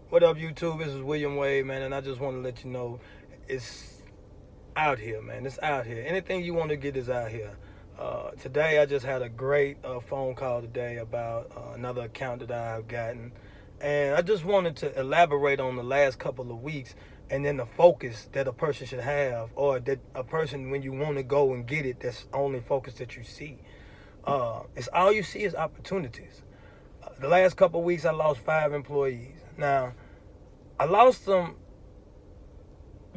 What up, YouTube? This is W.A.D., man, and I just want to let you know it's out here, man. It's out here. Anything you want to get is out here. Today, I just had a great phone call today about another account that I've gotten, and I just wanted to elaborate on the last couple of weeks and then the focus that a person should have, or that a person, when you want to go and get it, that's only focus that you see. It's all you see is opportunities. The last couple of weeks, I lost 5 employees. Now, I lost them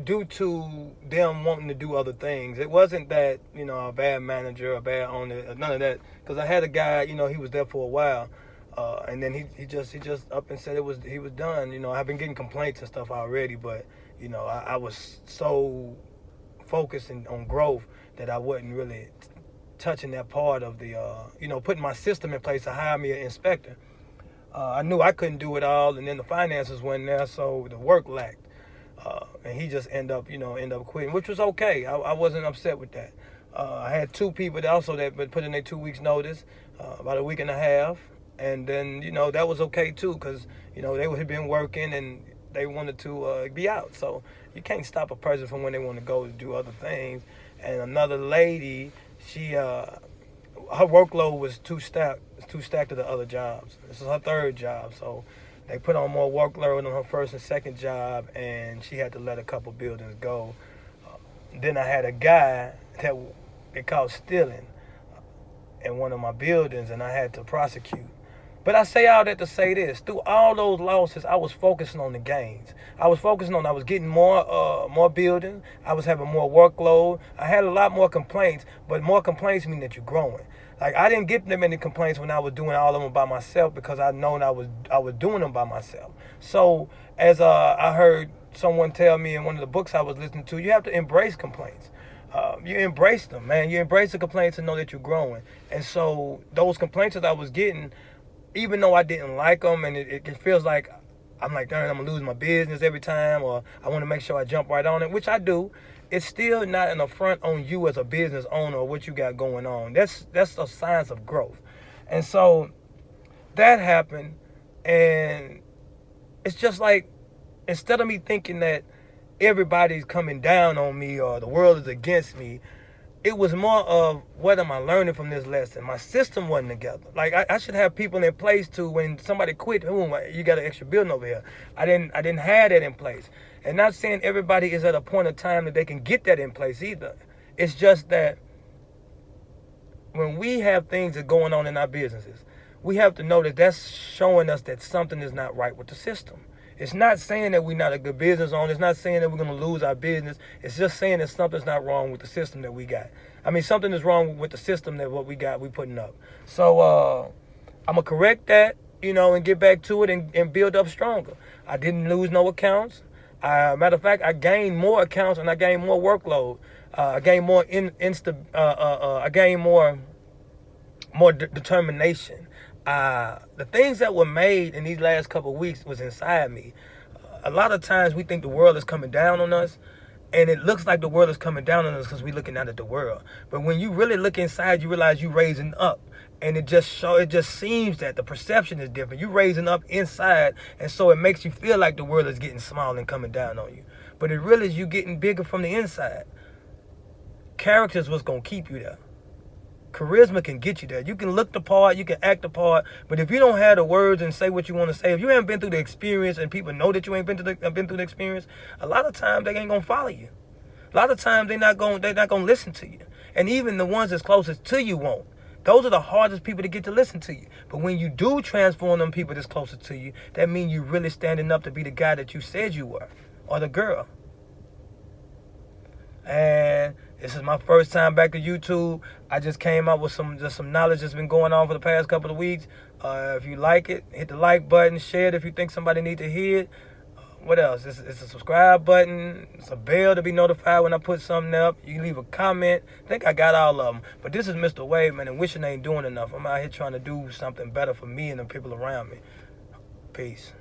due to them wanting to do other things. It wasn't that, a bad manager, a bad owner, none of that. Because I had a guy, he was there for a while, and then he just up and said he was done. I've been getting complaints and stuff already, but I was so focused on growth that I wasn't really touching that part of the putting my system in place to hire me an inspector. I knew I couldn't do it all, and then the finances weren't there, so the work lacked. And he just end up quitting, which was okay. I wasn't upset with that. I had 2 people that put in their 2 weeks notice, about a week and a half, and then that was okay too, because they had been working and they wanted to be out. So you can't stop a person from when they want to go to do other things. And another lady, her workload was too stacked to the other jobs. This is her 3rd job, so they put on more workload on her 1st and 2nd job, and she had to let a couple buildings go. Then I had a guy that they caught stealing in one of my buildings, and I had to prosecute. But I say all that to say this: through all those losses, I was focusing on the gains. I was getting more buildings. I was having more workload. I had a lot more complaints, but more complaints mean that you're growing. Like, I didn't get that many complaints when I was doing all of them by myself, because I known I was doing them by myself. So as I heard someone tell me in one of the books I was listening to, you have to embrace complaints. You embrace them, man. You embrace the complaints and know that you're growing. And so those complaints that I was getting, even though I didn't like them, and it feels like I'm like, darn, I'm going to lose my business every time, or I want to make sure I jump right on it, which I do. It's still not an affront on you as a business owner or what you got going on. That's a sign of growth. And so that happened, and it's just like, instead of me thinking that everybody's coming down on me or the world is against me, it was more of, what am I learning from this lesson? My system wasn't together. Like, I should have people in place to, when somebody quit, you got an extra building over here. I didn't have that in place. And not saying everybody is at a point of time that they can get that in place either. It's just that when we have things that are going on in our businesses, we have to know that that's showing us that something is not right with the system. It's not saying that we're not a good business owner. It's not saying that we're going to lose our business. It's just saying that something's not wrong with the system that we got. I mean, something is wrong with the system that what we got, we putting up. So I'm going to correct that, and get back to it and build up stronger. I didn't lose no accounts. Matter of fact, I gained more accounts and I gained more workload. I gained more I gained more determination. The things that were made in these last couple of weeks was inside me. A lot of times we think the world is coming down on us, and it looks like the world is coming down on us because we're looking out at the world. But when you really look inside, you realize you're raising up. And it just seems that the perception is different. You're raising up inside, and so it makes you feel like the world is getting small and coming down on you. But it really is you getting bigger from the inside. Character is what's going to keep you there. Charisma can get you there. You can look the part, you can act the part, but if you don't have the words and say what you want to say, if you haven't been through the experience and people know that you ain't been through the experience, a lot of times they ain't gonna follow you. A lot of times they're not gonna listen to you. And even the ones that's closest to you won't. Those are the hardest people to get to listen to you. But when you do transform them people that's closest to you, that means you're really standing up to be the guy that you said you were, or the girl. And this is my first time back to YouTube. I just came up with some knowledge that's been going on for the past couple of weeks. If you like it, hit the like button, share it if you think somebody needs to hear it. What else? It's a subscribe button. It's a bell to be notified when I put something up. You can leave a comment. I think I got all of them. But this is Mr. W.A.D., man, and wishing I ain't doing enough. I'm out here trying to do something better for me and the people around me. Peace.